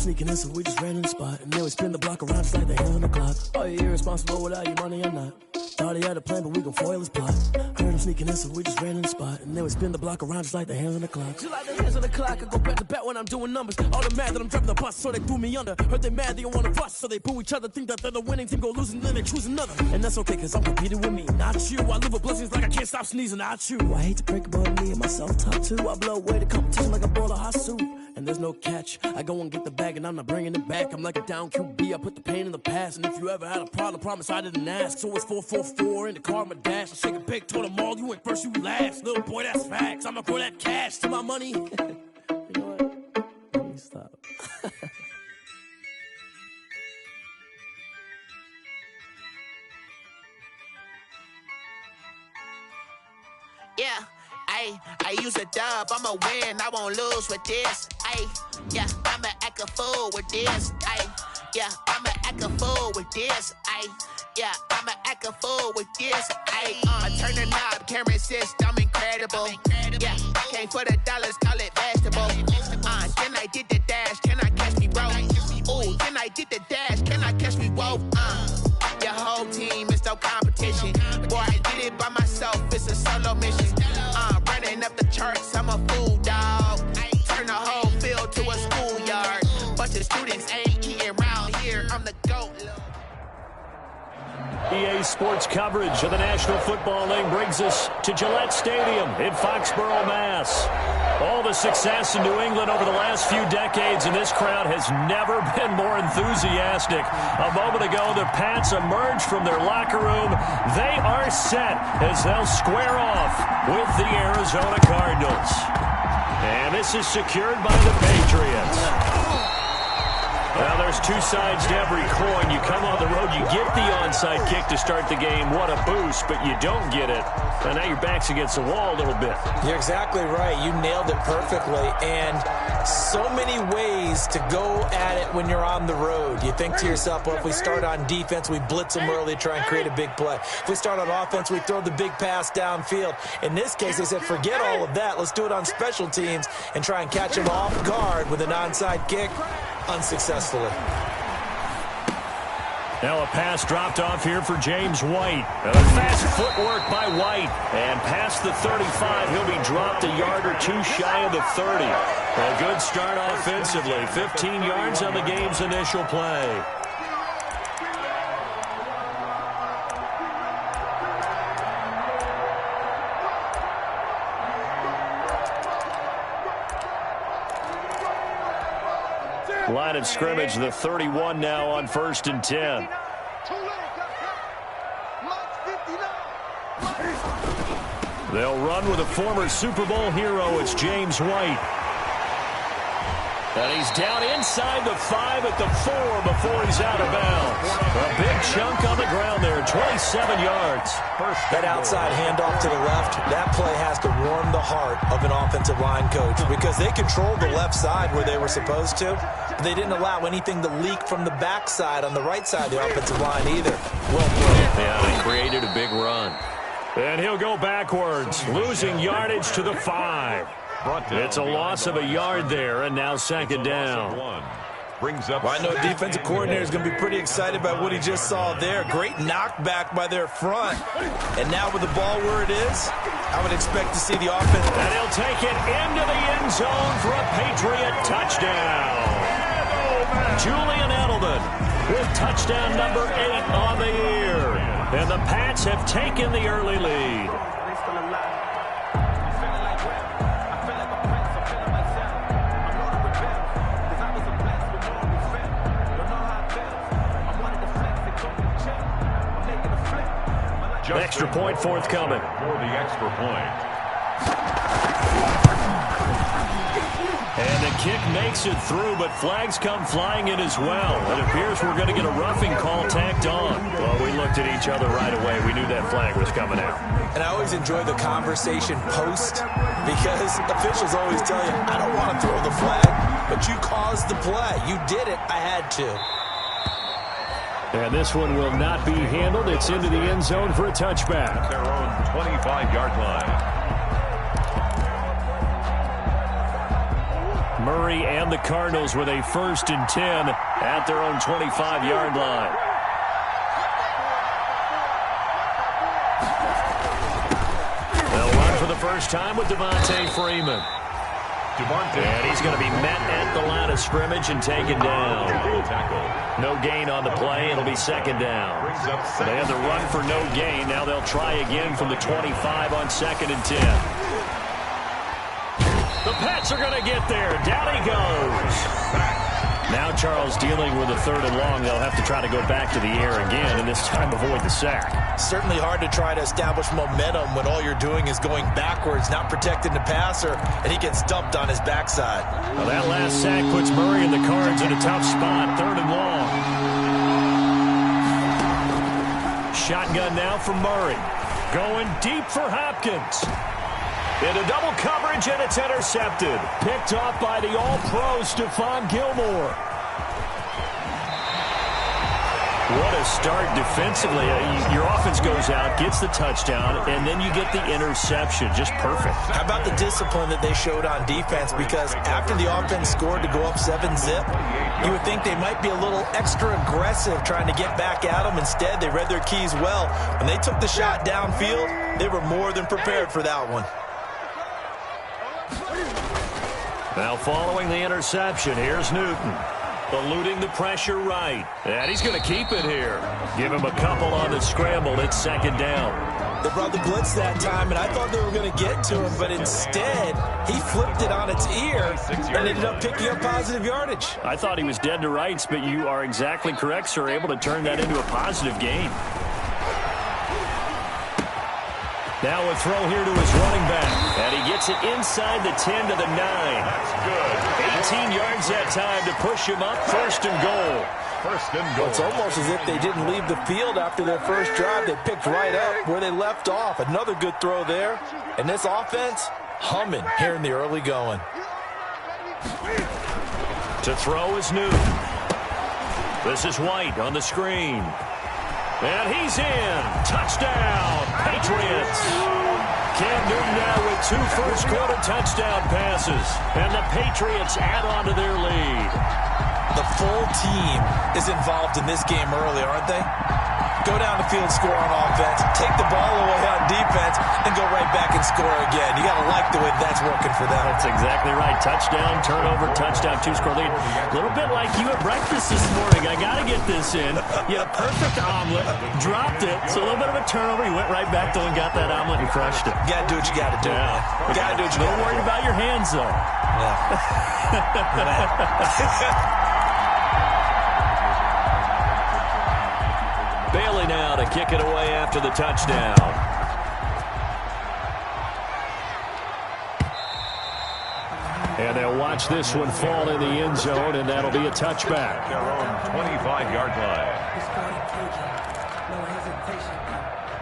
sneaking in, so we just ran in the spot. And then we spin the block around just like the hands on the clock. Are you irresponsible without your money or not? Thought he had a plan, but we gon' foil his plot. Heard him sneaking in, so we just ran in the spot. And then we spin the block around just like the hands on the clock. Just like the hands on the clock, I go back to back when I'm doing numbers. All the mad that I'm dropping the bus, so they threw me under. Heard they mad, they don't wanna bust, so they boo each other. Think that they're the winning team, go losing, then they choose another. And that's okay, cause I'm competing with me, not you. I live with blessings like I can't stop sneezing, not you. I hate to break it, but me and myself top two. I blow away the competition like a bowl of hot soup. And there's no catch. I go and get the bag and I'm not bringing it back. I'm like a down QB, I put the pain in the past. And if you ever had a problem, promise I didn't ask. So it's 4-4-4 in the car, my dash. I shake a big, told them all, you went first, you last. Little boy, that's facts. I'ma throw that cash to my money. You know what? Let me stop. Yeah. I use a dub, I'ma win, I won't lose with this. Yeah, I'ma act a fool with this. Yeah, I'ma act a fool with this. Yeah, I'ma act a fool with this. I turn the knob, camera assist, I'm incredible. Yeah, came for the dollars, call it vegetable. Then I did the dash, can I catch me, bro? Ooh, then I did the dash, can I catch me, whoa? Your whole team is no competition. Boy, I did it by myself, it's a solo mission. Running up the charts, I'm a fool, dog. Turn the whole field to a schoolyard. Bunch of students ain't eating around here, I'm the GOAT. EA Sports coverage of the National Football League brings us to Gillette Stadium in Foxborough, Mass. All the success in New England over the last few decades, and this crowd has never been more enthusiastic. A moment ago, the Pats emerged from their locker room. They are set as they'll square off with the Arizona Cardinals. And this is secured by the Patriots. Well, there's two sides to every coin. You come on the road, you get the onside kick to start the game. What a boost, but you don't get it. And now your back's against the wall a little bit. You're exactly right. You nailed it perfectly. And so many ways to go at it when you're on the road. You think to yourself, well, if we start on defense, we blitz them early, try and create a big play. If we start on offense, we throw the big pass downfield. In this case, they said, forget all of that. Let's do it on special teams and try and catch them off guard with an onside kick. Unsuccessfully. Now a pass dropped off here for James White. A fast footwork by White. And past the 35, he'll be dropped a yard or two shy of the 30. A good start offensively. 15 yards on the game's initial play. Line of scrimmage, the 31 now on 1st and 10. They'll run with a former Super Bowl hero. It's James White. And he's down inside the 5 at the 4 before he's out of bounds. A big chunk on the ground there, 27 yards. That outside handoff to the left, that play has to warm the heart of an offensive line coach because they controlled the left side where they were supposed to. They didn't allow anything to leak from the backside on the right side of the offensive line either. Well played. Yeah, they created a big run. And he'll go backwards, losing yardage to the 5. It's a loss of a yard there, and now second down. Well, I know defensive coordinator is going to be pretty excited by what he just saw there. Great knockback by their front. And now with the ball where it is, I would expect to see the offense. And he'll take it into the end zone for a Patriot touchdown. Julian Edelman with touchdown number 8 on the year. And the Pats have taken the early lead. Extra point forthcoming. For the extra point. And the kick makes it through, but flags come flying in as well. It appears we're going to get a roughing call tacked on. Well, we looked at each other right away. We knew that flag was coming out. And I always enjoy the conversation post because officials always tell you, I don't want to throw the flag, but you caused the play. You did it. I had to. And this one will not be handled. It's into the end zone for a touchback. At their own 25-yard line. Murray and the Cardinals with a 1st and 10 at their own 25-yard line. They'll run for the first time with Devontae Freeman. And he's going to be met at the line of scrimmage and taken down. No gain on the play. It'll be 2nd down. They had the run for no gain. Now they'll try again from the 25 on 2nd and 10. The Pats are going to get there. Down he goes. Now Charles dealing with a 3rd and long. They'll have to try to go back to the air again, and this time avoid the sack. Certainly hard to try to establish momentum when all you're doing is going backwards, not protecting the passer, and he gets dumped on his backside. Well, that last sack puts Murray and the Cards in a tough spot. 3rd and long. Shotgun now from Murray. Going deep for Hopkins. Into double coverage, and it's intercepted. Picked off by the All-Pro Stephon Gilmore. What a start defensively. Your offense goes out, gets the touchdown, and then you get the interception. Just perfect. How about the discipline that they showed on defense? Because after the offense scored to go up 7-zip, you would think they might be a little extra aggressive trying to get back at them. Instead, they read their keys well. When they took the shot downfield, they were more than prepared for that one. Now following the interception, here's Newton. Eluding the pressure right. And he's going to keep it here. Give him a couple on the scramble. It's 2nd down. They brought the blitz that time, and I thought they were going to get to him, but instead, he flipped it on its ear and ended up picking up positive yardage. I thought he was dead to rights, but you are exactly correct, sir. Able to turn that into a positive gain. Now a throw here to his running back. And he gets it inside the 10 to the 9. That's good. 18 yards that time to push him up. 1st and goal. 1st and goal. It's almost as if they didn't leave the field after their first drive. They picked right up where they left off. Another good throw there. And this offense, humming here in the early going. To throw is Newton. This is White on the screen. And he's in. Touchdown, Patriots. Cam Newton now with 2 first-quarter touchdown passes. And the Patriots add on to their lead. The full team is involved in this game early, aren't they? Go down the field, score on offense, take the ball away on defense, and go right back and score again. You got to like the way that's working for them. That's exactly right. Touchdown, turnover, touchdown, 2-score lead. A little bit like you at breakfast this morning. I got to get this in. You had a perfect omelet, dropped it. So a little bit of a turnover. You went right back to and got that omelet and crushed it. You got to do what you got to do. Yeah. You got to do what you got to do. Don't worry about your hands, though. Yeah. Bailey now to kick it away after the touchdown. And they'll watch this one fall in the end zone, and that'll be a touchback. Their own 25-yard line. No hesitation.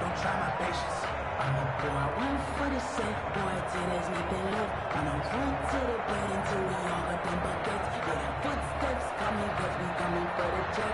Don't try my patience. I'm a boy, one for the safe boy. Today's nothing left. I'm on point to the bread until we all got them buckets. Yeah, footsteps coming, cause we coming for the check.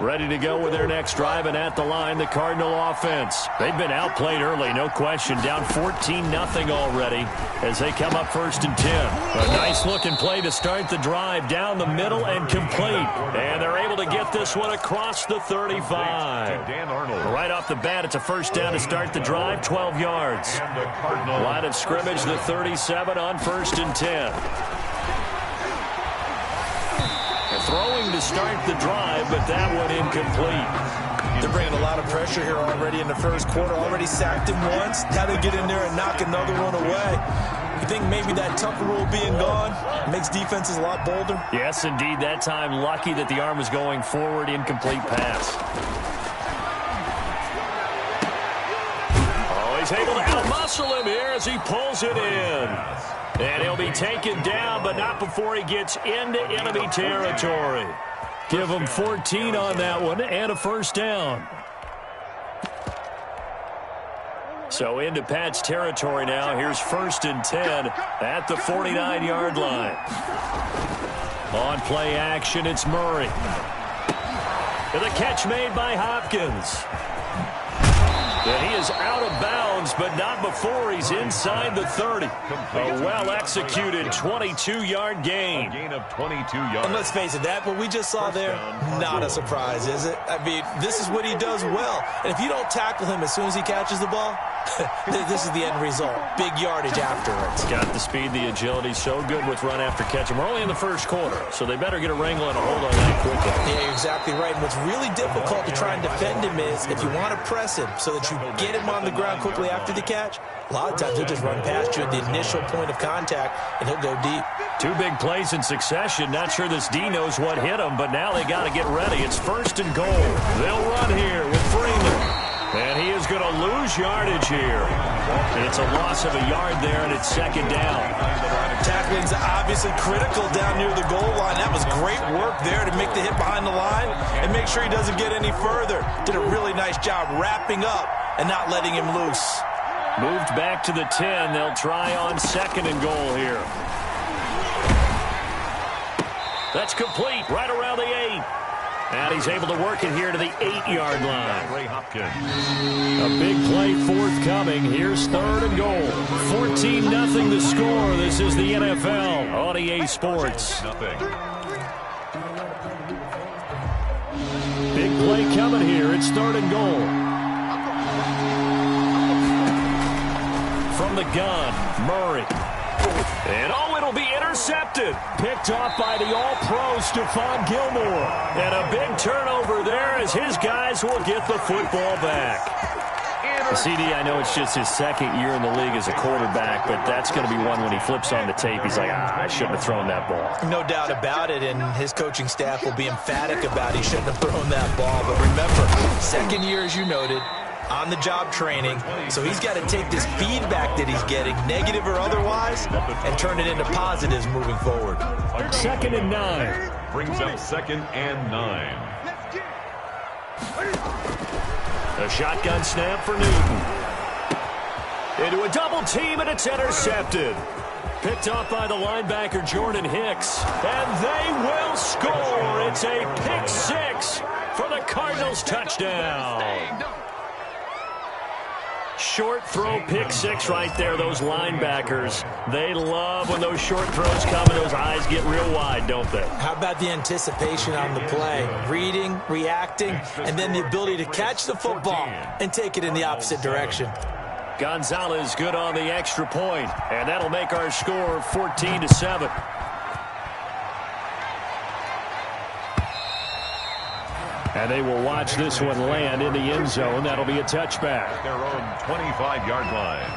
Ready to go with their next drive, and at the line, the Cardinal offense. They've been outplayed early, no question. Down 14-0 already as they come up 1st and 10. A nice-looking play to start the drive down the middle and complete. And they're able to get this one across the 35. Dan Arnold. Right off the bat, it's a 1st down to start the drive, 12 yards. And the Cardinal. Line of scrimmage, the 37 on 1st and 10. Throwing to start the drive, but that one incomplete. They're bringing a lot of pressure here already in the first quarter. Already sacked him once. Now they get in there and knock another one away. You think maybe that Tucker rule being gone makes defenses a lot bolder? Yes, indeed. That time, lucky that the arm was going forward. Incomplete pass. Oh, he's able to outmuscle him here as he pulls it in. And he'll be taken down, but not before he gets into enemy territory. Give him 14 on that one and a 1st down. So into Pat's territory now. Here's 1st and 10 at the 49-yard line. On play action, it's Murray. And the catch made by Hopkins. And he is out of bounds bounds, but not before he's inside the 30. A well-executed 22-yard gain. A gain of 22 yards. And let's face it, that what we just saw there, not a surprise, is it? I mean, this is what he does well. And if you don't tackle him as soon as he catches the ball, this is the end result. Big yardage afterwards. Got the speed, the agility, so good with run after catch. And we're only in the first quarter, so they better get a wrangle and a hold on that quickly. Yeah, you're exactly right. And what's really difficult to try and defend him is if you want to press him so that you get him on the ground quickly after the catch, a lot of times he'll just run past you at the initial point of contact, and he'll go deep. Two big plays in succession. Not sure this D knows what hit him, but now they got to get ready. It's 1st and goal. They'll run here with Freeman. And he is going to lose yardage here. And it's a loss of a yard there, and it's 2nd down. Tackling's obviously critical down near the goal line. That was great work there to make the hit behind the line and make sure he doesn't get any further. Did a really nice job wrapping up and not letting him loose. Moved back to the 10. They'll try on 2nd and goal here. That's complete right around the 8. And he's able to work it here to the 8-yard line. Ray Hopkins. A big play forthcoming. Here's 3rd and goal. 14-0 the score. This is the NFL on EA Sports. Nothing. Big play coming here. It's 3rd and goal. From the gun, Murray. And it'll be intercepted. Picked off by the All-Pro Stephon Gilmore. And a big turnover there as his guys will get the football back. CD, I know it's just his 2nd year in the league as a quarterback, but that's going to be one when he flips on the tape. He's like, I shouldn't have thrown that ball. No doubt about it, and his coaching staff will be emphatic about he shouldn't have thrown that ball. But remember, 2nd year, as you noted, on-the-job training, so he's got to take this feedback that he's getting, negative or otherwise, and turn it into positives moving forward. 2nd and 9. Brings up 2nd and 9. A shotgun snap for Newton. Into a double team, and it's intercepted. Picked off by the linebacker, Jordan Hicks. And they will score. It's a pick 6 for the Cardinals touchdown. Short throw, pick 6 right there. Those linebackers, they love when those short throws come and those eyes get real wide, don't they? How about the anticipation on the play? Reading, reacting, and then the ability to catch the football and take it in the opposite direction. Gonzalez good on the extra point, and that'll make our score 14-7. And they will watch this one land in the end zone. That'll be a touchback. At their own 25-yard line.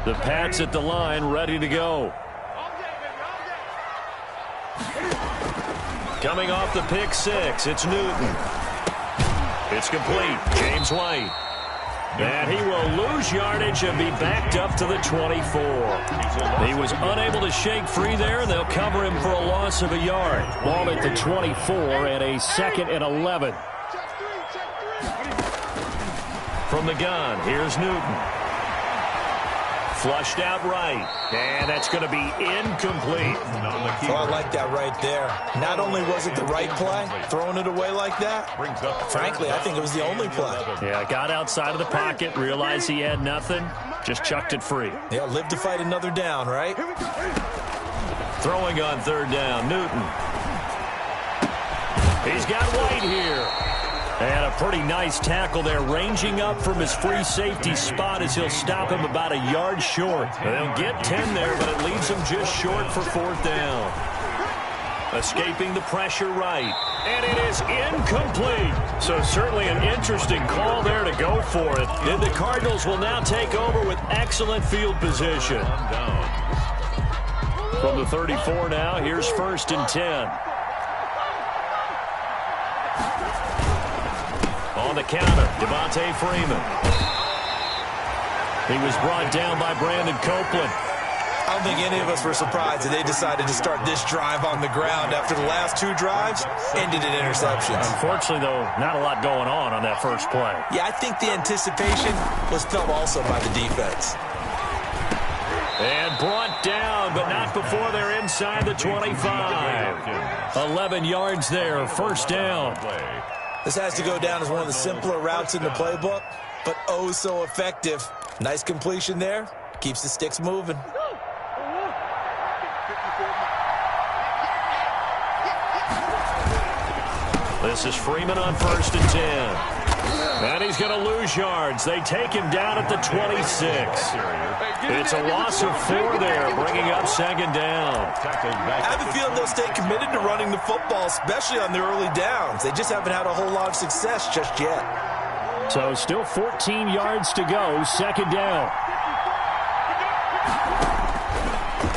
The Pats at the line, ready to go. Coming off the pick 6, it's Newton. It's complete. James White. And he will lose yardage and be backed up to the 24. He was unable to shake free there, and they'll cover him for a loss of a yard. Ball at the 24 and a 2nd and 11. From the gun, here's Newton. Flushed out right, and that's going to be incomplete. Oh, I like that right there. Not only was it the right play, throwing it away like that, frankly, I think it was the only play. Yeah, got outside of the pocket, realized he had nothing, just chucked it free. Yeah, live to fight another down, right? Throwing on 3rd down, Newton. He's got White here. And a pretty nice tackle there, ranging up from his free safety spot as he'll stop him about a yard short. They'll get 10 there, but it leaves him just short for 4th down. Escaping the pressure right. And it is incomplete. So certainly an interesting call there to go for it. And the Cardinals will now take over with excellent field position. From the 34 now, here's 1st and 10. On the counter, Devontae Freeman. He was brought down by Brandon Copeland. I don't think any of us were surprised that they decided to start this drive on the ground after the last 2 drives ended in interceptions. Unfortunately, though, not a lot going on that first play. Yeah, I think the anticipation was felt also by the defense. And brought down, but not before they're inside the 25. 11 yards there, first down. This has to go down as one of the simpler routes in the playbook, but oh so effective. Nice completion there. Keeps the sticks moving. This is Freeman on 1st and 10. And he's going to lose yards. They take him down at the 26. It's a loss of 4 there, bringing up 2nd down. I have a feeling they'll stay committed to running the football, especially on the early downs. They just haven't had a whole lot of success just yet. So still 14 yards to go, 2nd down.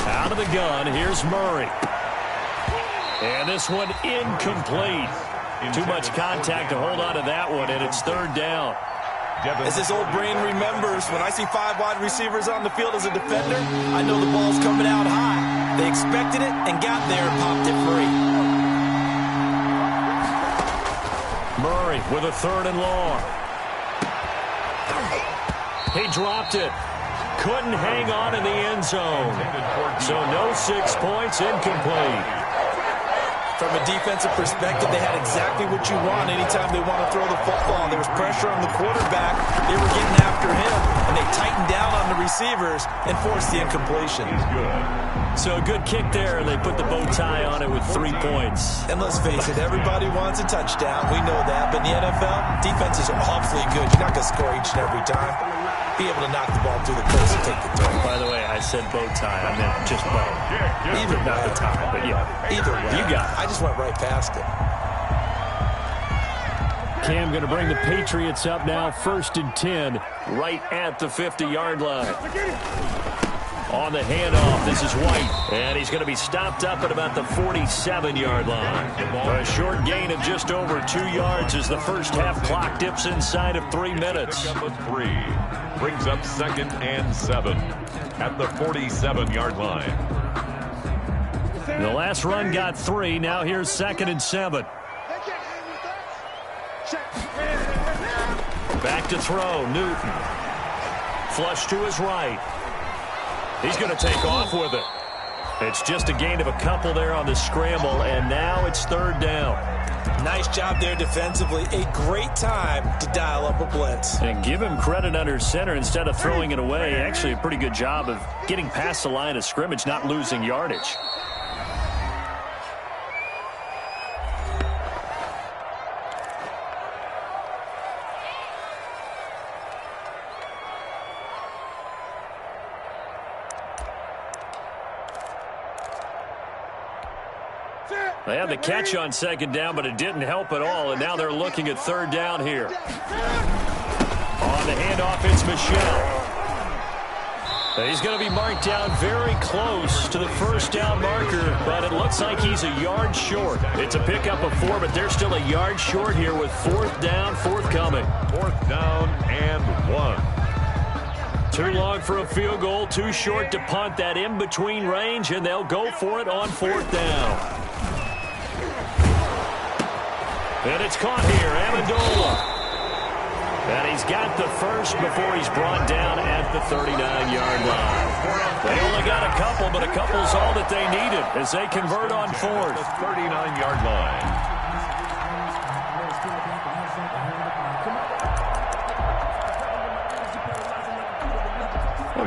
Out of the gun, here's Murray. And this one incomplete. Too much contact to hold on to that one, and it's 3rd down. As this old brain remembers, when I see 5 wide receivers on the field as a defender, I know the ball's coming out high. They expected it and got there and popped it free. Murray with a 3rd and long. He dropped it. Couldn't hang on in the end zone. So no 6 points, incomplete. From a defensive perspective, they had exactly what you want anytime they want to throw the football. There was pressure on the quarterback. They were getting after him, and they tightened down on the receivers and forced the incompletion. So a good kick there. They put the bow tie on it with 3 points. And let's face it, everybody wants a touchdown. We know that. But in the NFL, defenses are awfully good. You're not going to score each and every time. Be able to knock the ball through the post and take the throw. By the way, I said bow tie. I meant just bow. Either not the tie, but yeah. Either way. You got it. I just went right past it. Cam going to bring the Patriots up now, 1st and 10, right at the 50-yard line. On the handoff, this is White, and he's going to be stopped up at about the 47-yard line. A short gain of just over 2 yards as the first half clock dips inside of 3 minutes. Brings up 2nd and 7 at the 47-yard line. The last run got 3. Now here's 2nd and 7. Back to throw, Newton. Flush to his right. He's going to take off with it. It's just a gain of a couple there on the scramble, and now it's 3rd down. Nice job there defensively. A great time to dial up a blitz. And give him credit under center instead of throwing it away. Actually, a pretty good job of getting past the line of scrimmage, not losing yardage. They had the catch on 2nd down, but it didn't help at all, and now they're looking at 3rd down here. On the handoff, it's Michel. He's going to be marked down very close to the 1st down marker, but it looks like he's a yard short. It's a pickup of 4, but they're still a yard short here with 4th down forthcoming. 4th down and 1. Too long for a field goal, too short to punt. That in-between range, and they'll go for it on 4th down. And it's caught here, Amendola. And he's got the first before he's brought down at the 39-yard line. They only got a couple, but a couple's all that they needed as they convert on 4th. The 39-yard line.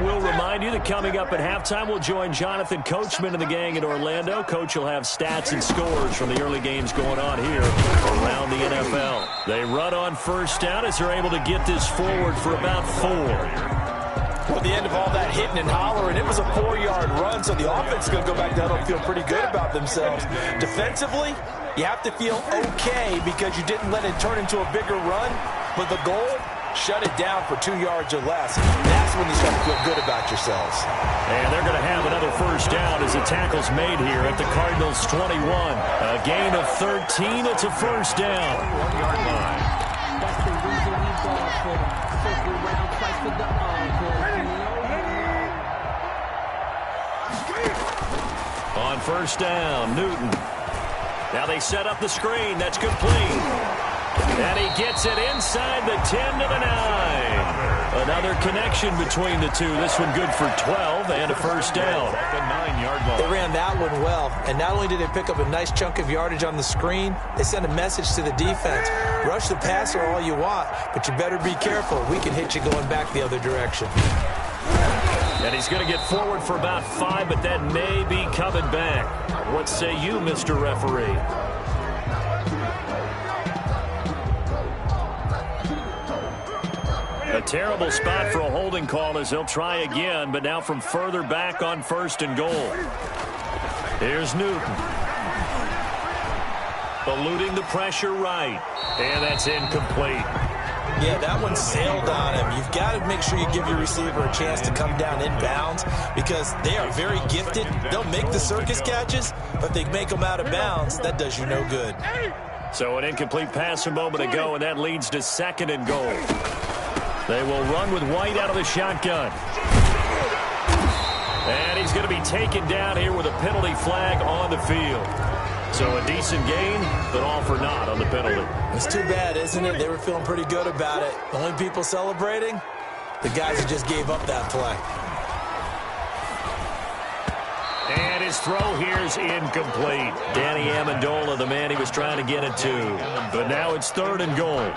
We'll remind you that coming up at halftime, we'll join Jonathan Coachman and the gang in Orlando. Coach will have stats and scores from the early games going on here around the NFL. They run on 1st down as they're able to get this forward for about 4. Well, the end of all that hitting and hollering, it was a 4-yard run, so the offense is going to go back down and feel pretty good about themselves. Defensively, you have to feel okay because you didn't let it turn into a bigger run, but the goal, shut it down for 2 yards or less. That's when you start to feel good about yourselves. And they're going to have another 1st down as the tackle's made here at the Cardinals' 21. A gain of 13. It's a 1st down. 1-yard line. That's the reason we ball for them. Circle round twice for the On 1st down, Newton. Now they set up the screen. That's complete. And he gets it inside the 10 to the 9. Another connection between the two. This one good for 12 and a first down. At the 9-yard line. They ran that one well, and not only did they pick up a nice chunk of yardage on the screen, they sent a message to the defense. Rush the passer all you want, but you better be careful. We can hit you going back the other direction. And he's going to get forward for about 5, but that may be coming back. What say you, Mr. Referee? A terrible spot for a holding call as they'll try again, but now from further back on 1st and goal. Here's Newton. Eluding the pressure right. And that's incomplete. Yeah, that one sailed on him. You've got to make sure you give your receiver a chance to come down inbounds because they are very gifted. They'll make the circus catches, but if they make them out of bounds, that does you no good. So an incomplete pass a moment ago, and that leads to 2nd and goal. They will run with White out of the shotgun. And he's going to be taken down here with a penalty flag on the field. So a decent gain, but all for naught on the penalty. It's too bad, isn't it? They were feeling pretty good about it. The only people celebrating, the guys who just gave up that play. And his throw here is incomplete. Danny Amendola, the man he was trying to get it to. But now it's 3rd and goal.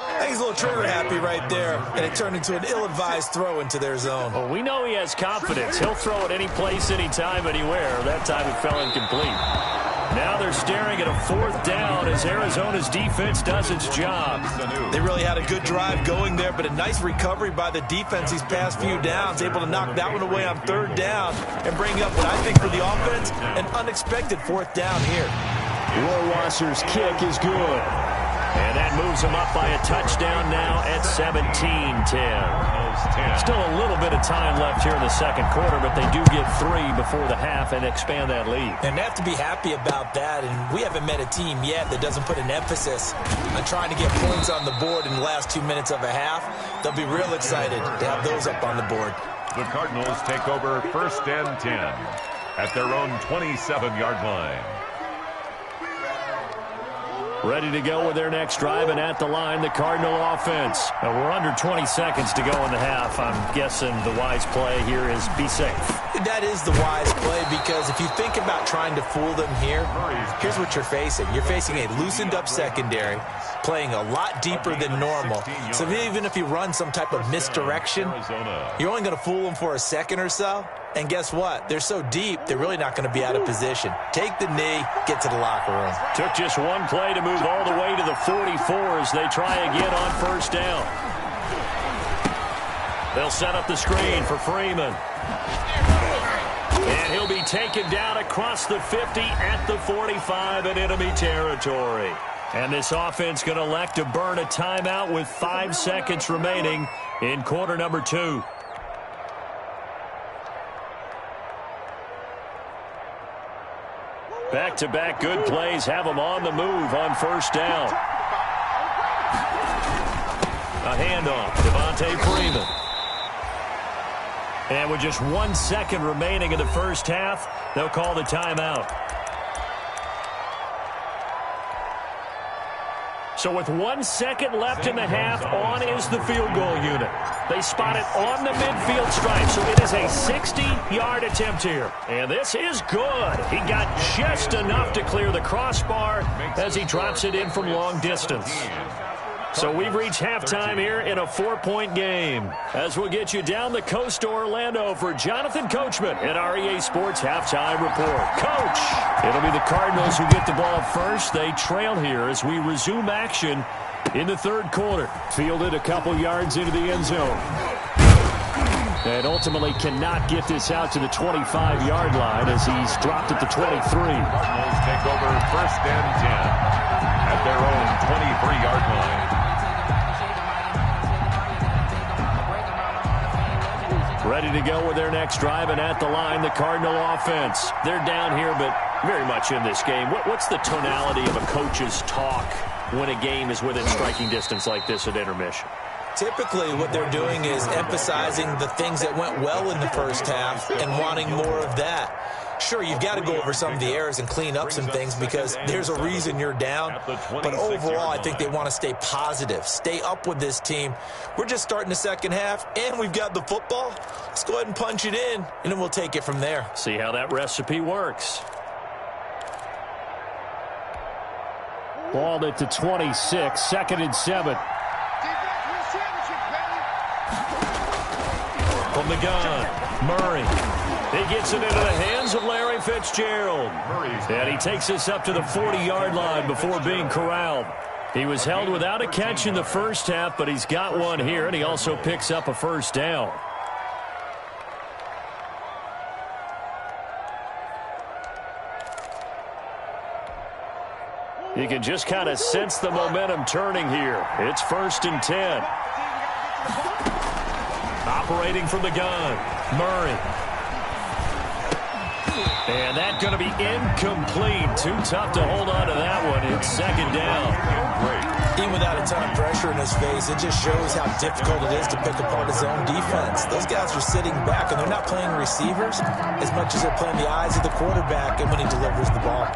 I think he's a little trigger happy right there, and it turned into an ill-advised throw into their zone. Well, we know he has confidence. He'll throw it any place, anytime, anywhere. That time it fell incomplete. Now they're staring at a 4th down as Arizona's defense does its job. They really had a good drive going there, but a nice recovery by the defense these past few downs, able to knock that one away on 3rd down and bring up what I think for the offense, an unexpected 4th down here. Rohrwasser's kick is good. And that moves them up by a touchdown now at 17-10. Still a little bit of time left here in the 2nd quarter, but they do get 3 before the half and expand that lead. And they have to be happy about that, and we haven't met a team yet that doesn't put an emphasis on trying to get points on the board in the last 2 minutes of a half. They'll be real excited to have those up on the board. The Cardinals take over 1st and 10 at their own 27-yard line. Ready to go with their next drive, and at the line, the Cardinal offense. Now, we're under 20 seconds to go in the half. I'm guessing the wise play here is be safe. That is the wise play because if you think about trying to fool them here, here's what you're facing. You're facing a loosened-up secondary, playing a lot deeper than normal. So even if you run some type of misdirection, you're only going to fool them for a second or so. And guess what? They're so deep, they're really not going to be out of position. Take the knee, get to the locker room. Took just one play to move all the way to the 44 as they try again on 1st down. They'll set up the screen for Freeman. And he'll be taken down across the 50 at the 45 in enemy territory. And this offense going to elect to burn a timeout with 5 seconds remaining in quarter number 2. Back-to-back good plays have them on the move on 1st down. A handoff, Devontae Freeman. And with just 1 second remaining in the 1st half, they'll call the timeout. So with 1 second left in the half, on is the field goal unit. They spot it on the midfield stripe, so it is a 60-yard attempt here. And this is good. He got just enough to clear the crossbar as he drops it in from long distance. So we've reached halftime here in a 4-point game. As we'll get you down the coast to Orlando for Jonathan Coachman at our EA Sports Halftime Report. Coach, it'll be the Cardinals who get the ball first. They trail here as we resume action in the 3rd quarter. Fielded a couple yards into the end zone. And ultimately cannot get this out to the 25-yard line as he's dropped at the 23. Cardinals take over 1st and 10 at their own 23-yard line. Ready to go with their next drive, and at the line, the Cardinal offense. They're down here, but very much in this game. What's the tonality of a coach's talk when a game is within striking distance like this at intermission? Typically, what they're doing is emphasizing the things that went well in the 1st half and wanting more of that. Sure, you've got to go over some of the errors and clean up some things because there's a reason you're down. But overall, I think they want to stay positive, stay up with this team. We're just starting the second half, and we've got the football. Let's go ahead and punch it in, and then we'll take it from there. See how that recipe works. Ball at the 26, 2nd and 7. From the gun, Murray. He gets it into the hands of Larry Fitzgerald. And he takes us up to the 40-yard line before being corralled. He was held without a catch in the first half, but he's got one here, and he also picks up a first down. You can just kind of sense the momentum turning here. It's 1st and 10. Operating from the gun, Murray. And that's going to be incomplete. Too tough to hold on to that one. It's 2nd down. Even without a ton of pressure in his face, it just shows how difficult it is to pick apart his own defense. Those guys are sitting back, and they're not playing receivers as much as they're playing the eyes of the quarterback and when he delivers the ball.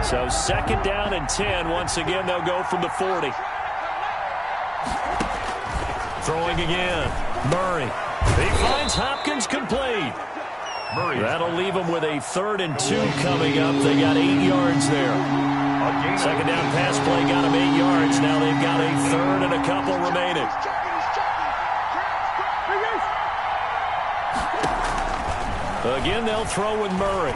So 2nd down and 10. Once again, they'll go from the 40. Throwing again, Murray. He finds Hopkins complete. That'll leave them with a 3rd and 2 coming up. They got 8 yards there. 2nd down pass play got them 8 yards. Now they've got a 3rd and a couple remaining. Again, they'll throw with Murray.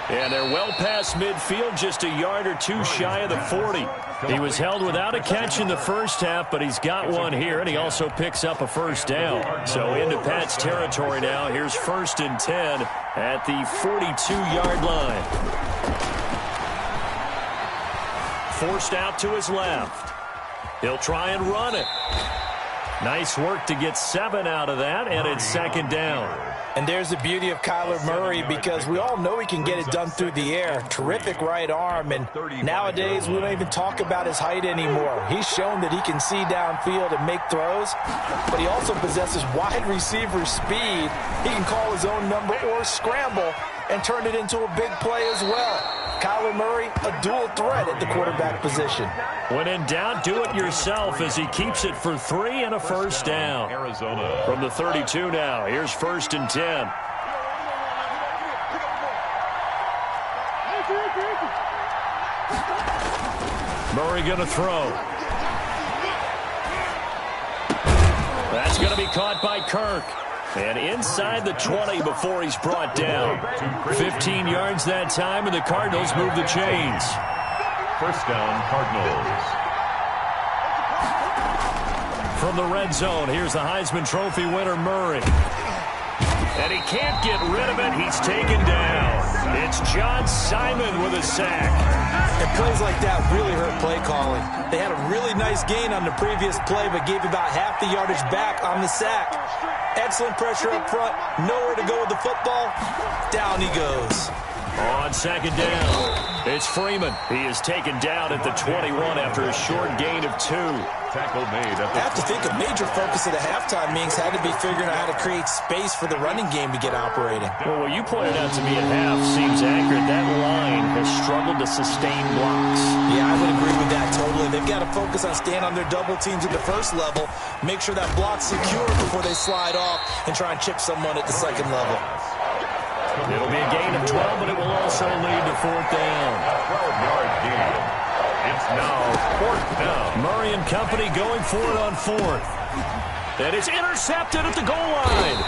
And they're well past midfield, just a yard or two shy of the 40. He was held without a catch in the first half, but he's got one here, and he also picks up a first down. So into Pat's territory now. Here's 1st and 10 at the 42-yard line. Forced out to his left. He'll try and run it. Nice work to get 7 out of that, and it's 2nd down. And there's the beauty of Kyler Murray because we all know he can get it done through the air. Terrific right arm, and nowadays we don't even talk about his height anymore. He's shown that he can see downfield and make throws, but he also possesses wide receiver speed. He can call his own number or scramble and turn it into a big play as well. Kyler Murray, a dual threat at the quarterback position. When in doubt, do it yourself as he keeps it for 3 and a first down. Arizona. From the 32 now, here's 1st and 10. Murray going to throw. That's going to be caught by Kirk. And inside the 20 before he's brought down. 15 yards that time, and the Cardinals move the chains. First down, Cardinals. From the red zone, here's the Heisman Trophy winner, Murray. And he can't get rid of it. He's taken down. It's John Simon with a sack. And plays like that really hurt play calling. They had a really nice gain on the previous play, but gave about half the yardage back on the sack. Excellent pressure up front. Nowhere to go with the football. Down he goes. On 2nd down, it's Freeman. He is taken down at the 21 after a short gain of 2. Tackle made at the I have to think a major focus of the halftime meetings had to be figuring out how to create space for the running game to get operating. Well, what you pointed out to me at half seems accurate. That line has struggled to sustain blocks. Yeah, I would agree with that totally. They've got to focus on staying on their double teams at the first level, make sure that block's secure before they slide off and try and chip someone at the second level. It'll be a gain of 12, but it will also lead to 4th down. 12-yard gain. It's now 4th down. Murray and company going for it on 4th. And it's intercepted at the goal line.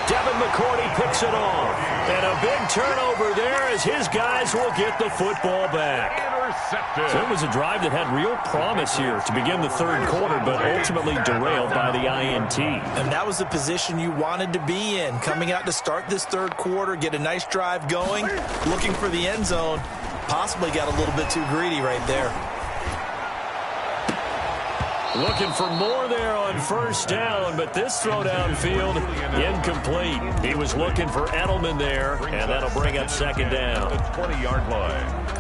Devin McCourty picks it off. And a big turnover there as his guys will get the football back. Intercepted. So it was a drive that had real promise here to begin the 3rd quarter, but ultimately derailed by the INT. And that was the position you wanted to be in. Coming out to start this 3rd quarter, get a nice drive going, looking for the end zone. Possibly got a little bit too greedy right there. Looking for more there on 1st down, but this throw downfield incomplete. He was looking for Edelman there, and that'll bring up 2nd down. The 20-yard line.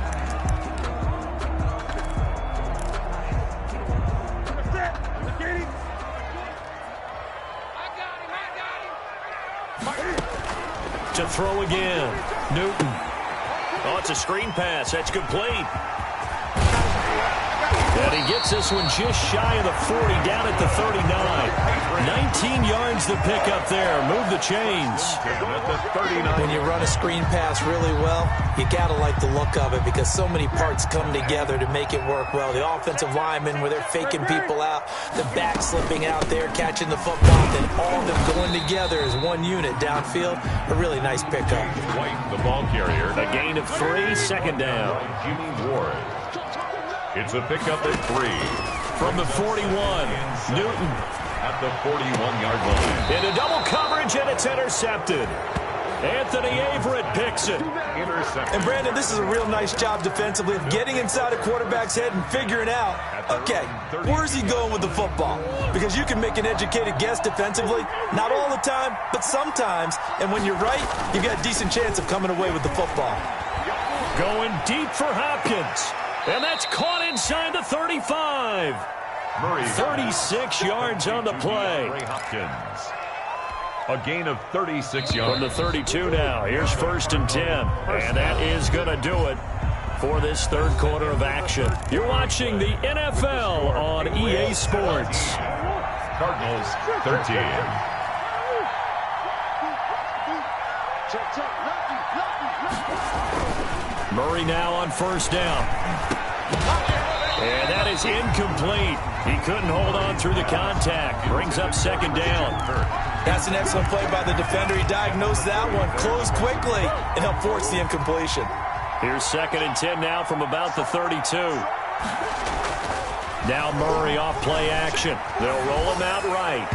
To throw again. Newton. Oh, it's a screen pass. That's complete. And he gets this one just shy of the 40, down at the 39. 19 yards to pick up there. Move the chains. When you run a screen pass really well, you got to like the look of it because so many parts come together to make it work well. The offensive linemen, where they're faking people out, the back slipping out there, catching the football, then all of them going together as one unit downfield. A really nice pickup. White, the ball carrier. A gain of 3, second down. Jimmy Ward. It's a pickup at 3. From the 41, Newton. At the 41-yard line. Into double coverage, and it's intercepted. Anthony Averett picks it. Intercepted. And, Brandon, this is a real nice job defensively of getting inside a quarterback's head and figuring out, okay, where's he going with the football? Because you can make an educated guess defensively, not all the time, but sometimes. And when you're right, you've got a decent chance of coming away with the football. Going deep for Hopkins. And that's caught inside the 35. Murray. 36 yards on the play. Ray Hopkins. A gain of 36 yards. From the 32 now. Here's 1st and 10. And that is going to do it for this third quarter of action. You're watching the NFL on EA Sports. Cardinals 13. Murray now on 1st down. And that is incomplete. He couldn't hold on through the contact. Brings up 2nd down. That's an excellent play by the defender. He diagnosed that one, closed quickly, and helped force the incompletion. Here's 2nd and 10 now from about the 32. Now Murray off play action. They'll roll him out right.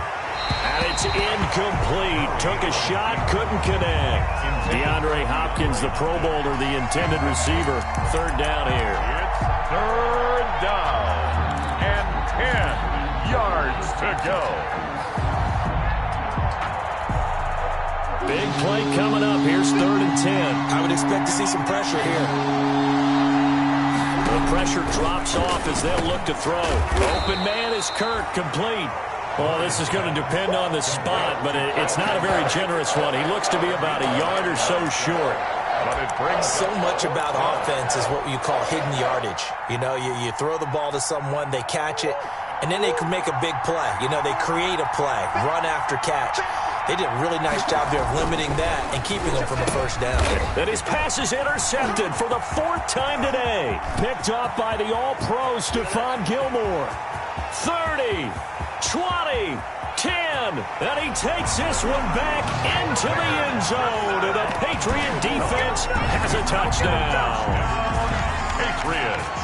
And it's incomplete. Took a shot, couldn't connect. DeAndre Hopkins, the Pro Bowler, the intended receiver. 3rd down here. It's 3rd down. And 10 yards to go. Big play coming up. Here's 3rd and 10. I would expect to see some pressure here. The pressure drops off as they'll look to throw. Open man is Kirk, complete. Well, this is going to depend on the spot, but it's not a very generous one. He looks to be about a yard or so short. But it brings so much about offense is what you call hidden yardage. You know, you throw the ball to someone, they catch it, and then they can make a big play. You know, they create a play, run after catch. They did a really nice job there of limiting that and keeping them from a 1st down. And his pass is intercepted for the 4th time today. Picked off by the All-Pro Stephon Gilmore. 30, 20, 10, and he takes this one back into the end zone, and the Patriot defense has a touchdown. Patriots.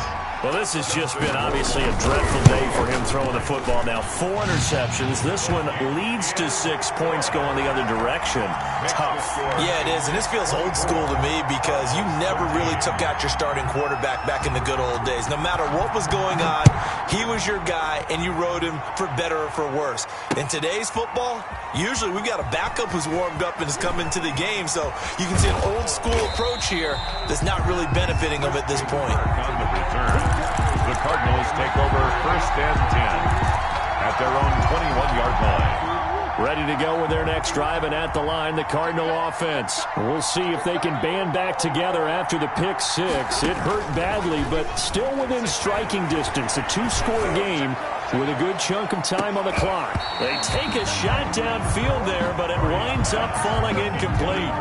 Well, this has just been obviously a dreadful day for him throwing the football. Now 4 interceptions. This one leads to 6 points going the other direction. Tough. Yeah, it is, and this feels old school to me because you never really took out your starting quarterback back in the good old days. No matter what was going on, he was your guy, and you rode him for better or for worse. In today's football, usually we've got a backup who's warmed up and is coming to the game, so you can see an old school approach here that's not really benefiting him at this point. On the return, the Cardinals take over 1st and 10 at their own 21-yard line. Ready to go with their next drive, and at the line, the Cardinal offense. We'll see if they can band back together after the pick 6. It hurt badly, but still within striking distance. A 2-score game with a good chunk of time on the clock. They take a shot downfield there, but it winds up falling incomplete.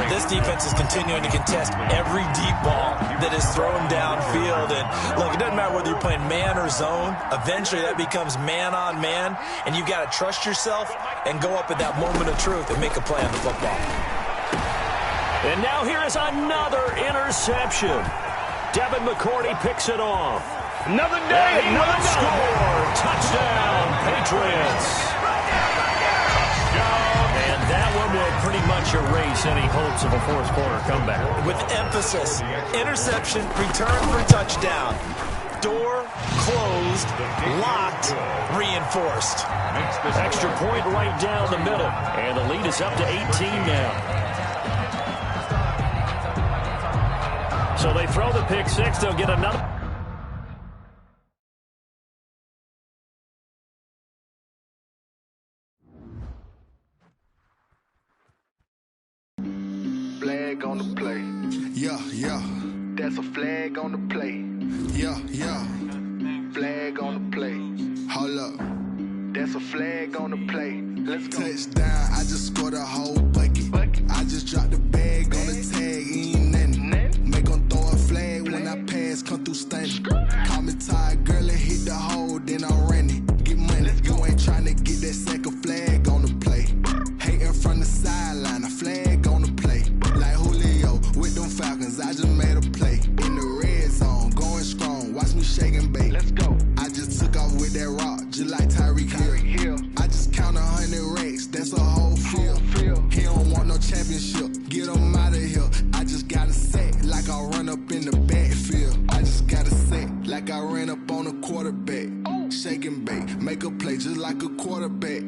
This defense is continuing to contest every deep ball that is thrown downfield. And look, it doesn't matter whether you're playing man or zone. Eventually that becomes man on man, and you've got to trust yourself and go up at that moment of truth and make a play on the football. And now here is another interception. Devin McCourty picks it off. Another day, and another score. Touchdown, Patriots. And that one will pretty much erase any hopes of a 4th quarter comeback. With emphasis, interception, return for touchdown. Door closed, locked, reinforced. Extra point right down the middle. And the lead is up to 18 now. So they throw the pick 6. They'll get another. on the play. Yeah, yeah. That's a flag on the play. Yeah, yeah. Flag on the play. Hold up. That's a flag on the play. Let's go. Touchdown, I just scored a whole bucket. I just dropped the bag on the tag, ain't nothing. Make them throw a flag when I pass, come through stunning. Call me tired, girl, and hit the hole, then I'm running. Get money, you ain't tryna get that second flag on the play. Hating from the sideline, a flag on the play. Like Julio with them Falcons, I just made a play. In the red zone, going strong, watch me shake and bake. Let's go. I just took off with that rock, just like Tyreek Hill. I just count 100 racks, that's a whole field. He don't want no championship, get him out of here. I just gotta set like I run up in the backfield. I just gotta set like I ran up on a quarterback. Shake and bake, make a play just like a quarterback.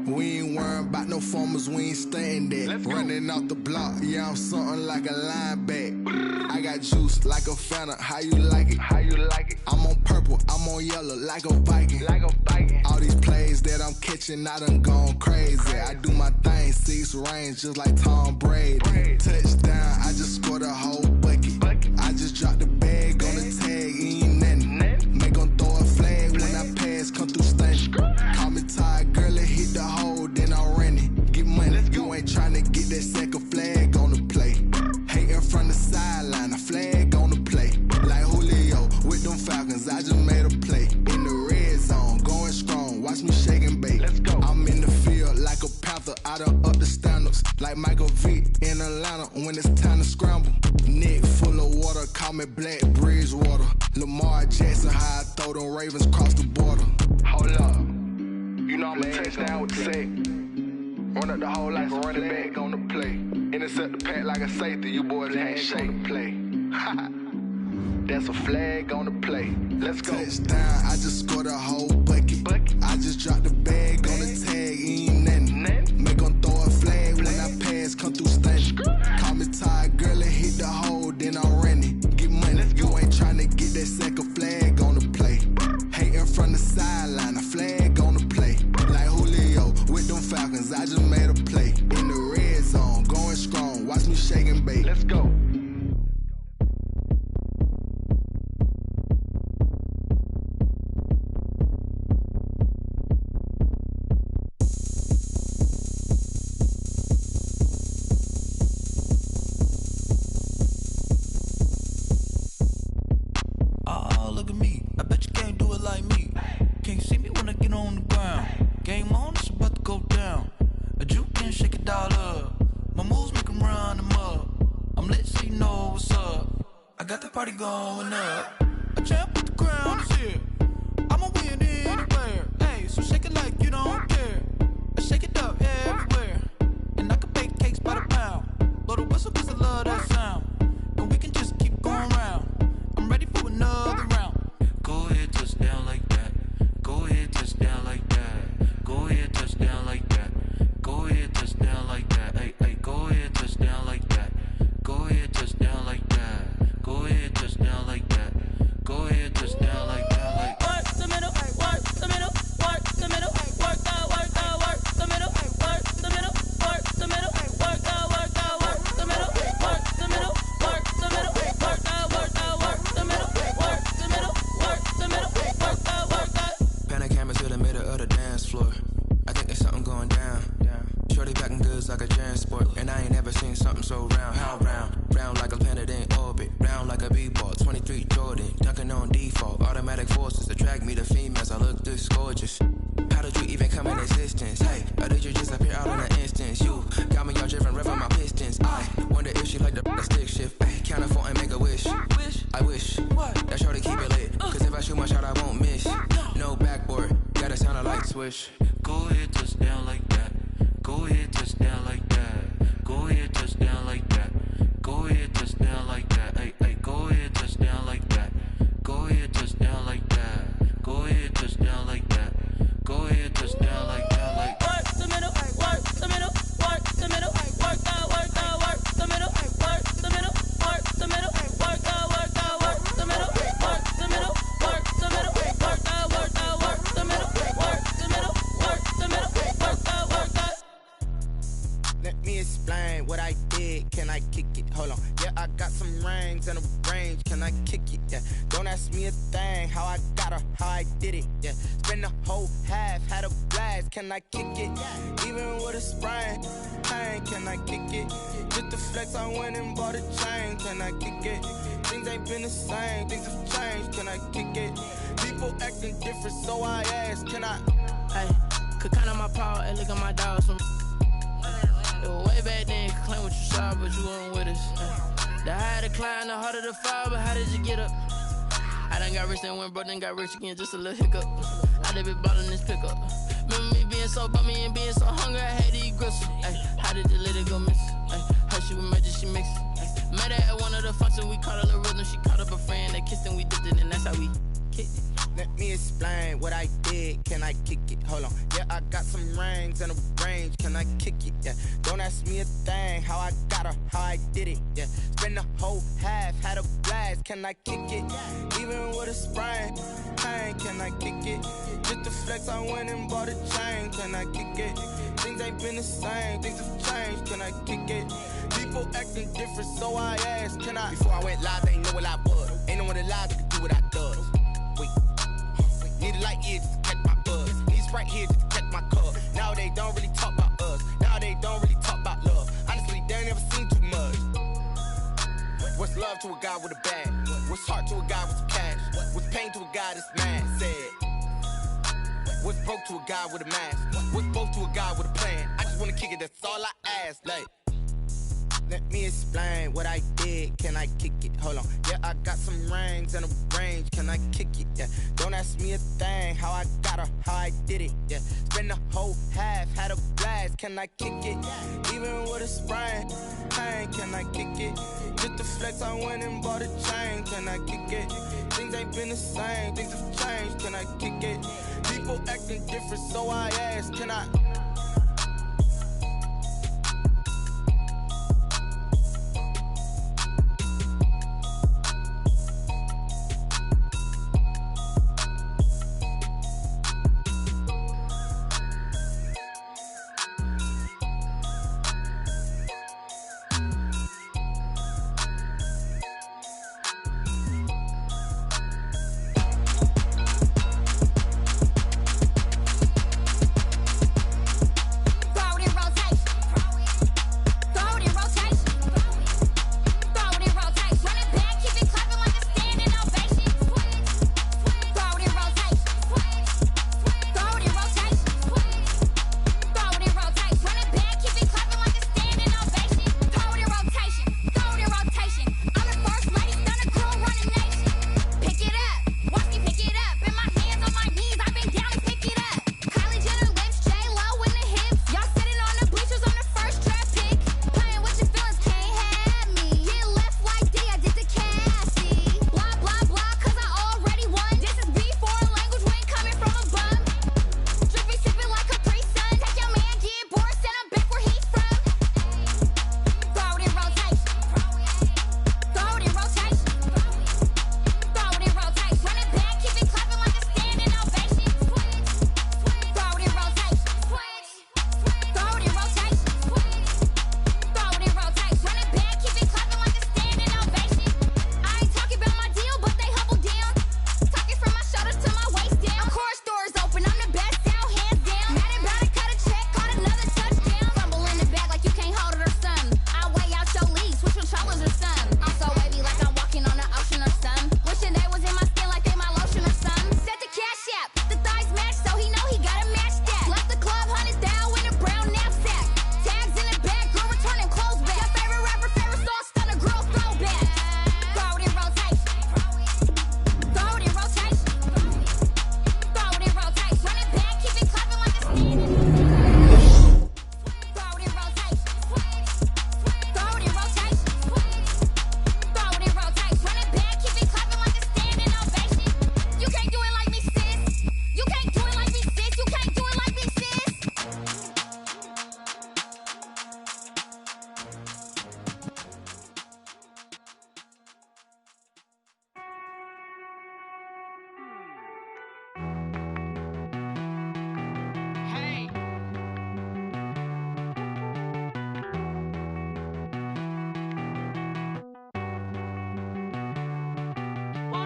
We ain't worrying about no formers, we ain't staying there. Running off the block, yeah, I'm something like a linebacker. I got juice like a Fanta, how you like it? How you like it? I'm on purple, I'm on yellow like a Viking. Like a Viking. All these plays that I'm catching, I done gone crazy. I do my thing, 6 range just like Tom Brady. Touchdown, I just scored a whole bucket. I just dropped the bag on the tag, ain't nothing. Make them throw a flag when I pass, come through stunning. Call me tired, girl, and hit the hole, then I'm running. Get money, you ain't tryna get that second flag on the play. Hating from the sideline, a flag on the play. Like Julio with them Falcons, I just made a play. In the red zone, going strong, watch me shake and bake. Let's go. I'm in the field like a Panther, I done up the standards. Like Michael Vick in Atlanta when it's time to scramble. Neck full of water, call me Black Bridgewater. Lamar Jackson, how I throw them Ravens cross the border. Hold up. You know I'm a touchdown with the sack. Run up the hole like a running back on the play. Intercept the pack like a safety. You boys ain't shake play. That's a flag on the play. Let's go. Touchdown, I just scored a whole bucket. I just dropped the bag on the tag, ain't nothing. Make them throw a flag when I pass, come through stunning. Call me tired, girl, and hit the hole, then I'm running. Get money, you ain't tryna get that second flag on the play. Hating from the sideline, a flag on the play. Like Julio with them Falcons, I just made a play. In the red zone, going strong, watch me shake and bake. Let's go. Look at me, I bet you can't do it like me. Can't see me when I get on the ground. Game on, it's about to go down. A juke can shake it all up. My moves make them run them up. I'm lit so you know what's up. I got the party going up. A champ with the crown is here. I'ma win anywhere. Hey, so shake it like you don't care. I shake it up everywhere. And I can bake cakes by the pound. Blow the whistle cause I love that sound. And we can just keep going round. I'm ready for another round. Go ahead, touchdown like that. Go ahead, touchdown like that. Go ahead, touchdown like that. Go ahead, touchdown like that. Hey, hey, go ahead, touchdown like that. Go ahead, touchdown like that. Go ahead, touchdown like that. Go ahead, touchdown like that. Like work the middle, work the middle, work the middle, work the middle, work the middle, work the middle, work the middle, work the middle, work the middle, work the middle, work the middle, work the middle, work the. Pan the camera to the middle of the dance floor. I think there's something going down. Shorty packing goods like a transport, and I ain't never seen something so round. How round? Round like a planet in orbit, round like a b-ball. 23 Jordan, dunking on default. Automatic forces attract me to females. I look this gorgeous. How did you even come in existence? Hey, or did you just appear out in an instance? You got me all driven, revving my pistons. I wonder if she like the stick shift. Hey, count it 4 and make a wish. I wish that shorty keep it lit. Cause if I shoot my shot, I won't miss. No backboard, gotta sound a light swish. Go ahead, touchdown like that. Go ahead, touchdown like that. Go ahead, touchdown like that. Go ahead, touchdown like that. Hey, hey, go ahead, touchdown like that. Go ahead, touchdown like that. Go ahead, touchdown like that. Go ahead, touchdown like that. Like work the middle, work the middle, work the middle, work the middle, work the middle, work the middle, work the middle, work the middle, work the middle, work the middle, work the middle, work the middle, work the middle, work the middle, work what I did, can I kick it? Hold on, yeah, I got some rings and a range, can I kick it? Yeah, don't ask me a thing, how I got her, how I did it. Yeah, spend the whole half, had a blast, can I kick it? Even with a sprain, pain, can I kick it? Just the flex, I went and bought a chain, can I kick it? Things ain't been the same, things have changed, can I kick it? People acting different, so I ask, can I? Hey, could count on my power and look at my dogs from. It was way back then, could claim what you saw, but you weren't with us. The higher the climb, the harder the fall, but how did you get up? I done got rich and went broke, then got rich again, just a little hiccup. I done been ballin' this pickup. Remember me being so bummy and being so hungry, I had to eat gristle. Ay, how did the lady go miss? Ay, her she was major, she mixed. Met her at one of the functions, we caught a little rhythm, she caught up a friend, they kissed and we dipped it, and that's how we kicked it. Let me explain what I did, can I kick it? Hold on, yeah, I got some rings and a range, can I kick it? Yeah, don't ask me a thing, how I got her, how I did it. Yeah, spend the whole half, had a blast, can I kick it? Even with a sprain, pain, can I kick it? Just the flex, I went and bought a chain, can I kick it? Things ain't been the same, things have changed, can I kick it? People acting different, so I asked, can I? Before I went live, they ain't know what I was. Ain't no one alive that could do what I does. Wait. Need a light here just to catch my buzz. Need Sprite here just to catch my cup. Now they don't really talk about us. Now they don't really talk about love. Honestly, they ain't never seen too much. What's love to a guy with a bag? What's heart to a guy with some cash? What's pain to a guy that's mad? Said. What's broke to a guy with a mask? What's both to a guy with a plan? I just wanna kick it, that's all I ask. Like, let me explain what I did, can I kick it? Hold on, yeah, I got some rings and a range, can I kick it? Yeah, don't ask me a thing, how I got her, how I did it. Yeah, spend the whole half, had a blast, can I kick it? Even with a sprain, pain, can I kick it? Just the flex, I went and bought a chain, can I kick it? Things ain't been the same, things have changed, can I kick it? People acting different, so I ask, can I?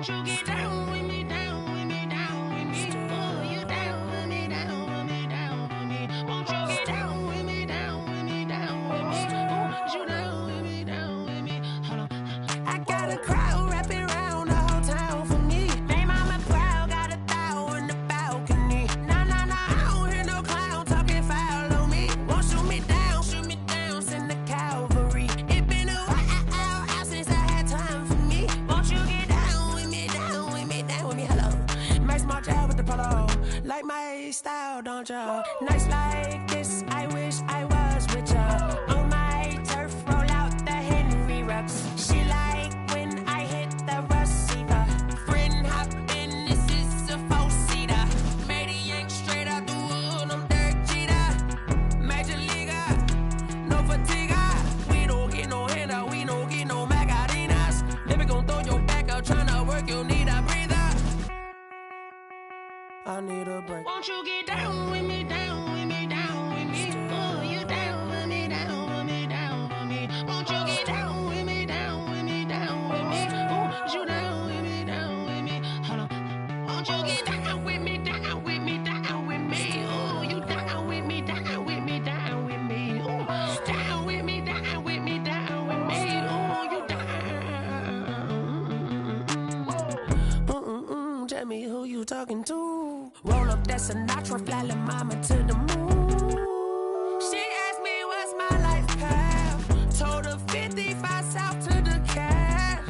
Won't you get down with me, down with me, down with me? Oh, you down with me, down with me, down with me. Won't you get down with me, down with me, down with me? Oh, you down with me, down with me? Hold on. I got a crowd wrapping around the whole town for me. Made mama proud, got a thou in the balcony. Nah, nah, nah, I don't hear no clown talking foul on me. Won't shoot me down, send the cavalry. It been a while since I had time for me. Won't you get down with me, down with me, down with me? Hello. Max March out with the polo. Like my style, don't ya? Nights like this, I wish I was with ya. On my turf, roll out the Henry Rux. She like when I hit the receiver. Friend hop in, this is a four-seater. Made a yank straight out the wood, I'm Derek Jeter. Major leaguer, no fatigue. We don't get no handout, we don't get no Macarinas. Never gon' throw your back out, tryna work, you need a breather. I need a break. Won't you get down with me, down with me, down with me? Oh, you down with me, down with me, down with me? Won't you get down with me, down with me, down with me? Oh, you down with me, down with me? Hold on. Won't you get down with me, down with me, down with me? Oh, you down with me, down with me, down with me? Oh, down with me, down with me, down with me? Oh, you down. Tell me who you talking to. Roll up that Sinatra, fly la mama to the moon. She asked me what's my life path. Told her 55 south to the cab.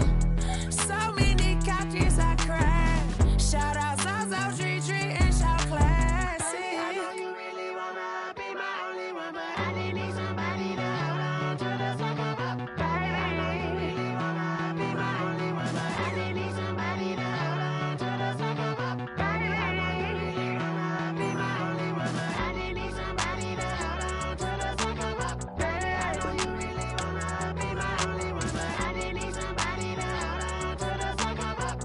So many couches I cried. Shout out South Street and shout classic. I know you really wanna be my only one, but I didn't need somebody to hold on to the second up. Baby, I know you really wanna be my only one, but I didn't need somebody to hold on to the second up. Baby, I know you really wanna be my only one, but I didn't need somebody to hold on to the second up. Baby, I know you really wanna be my only one, but I didn't need somebody to hold on to the second up.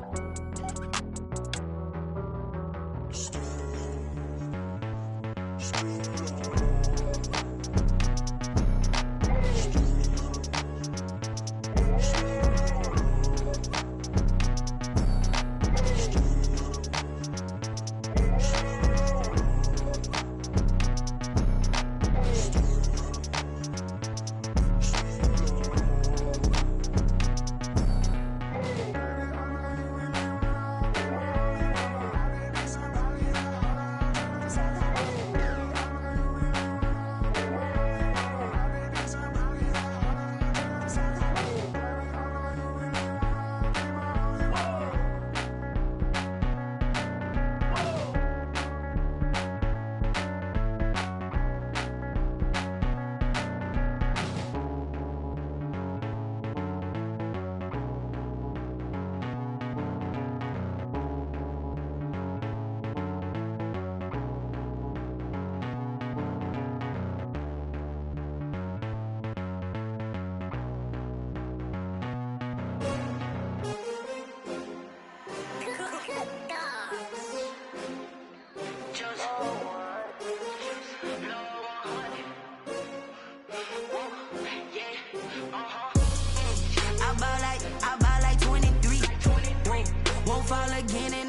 I ball like 23. Won't fall again and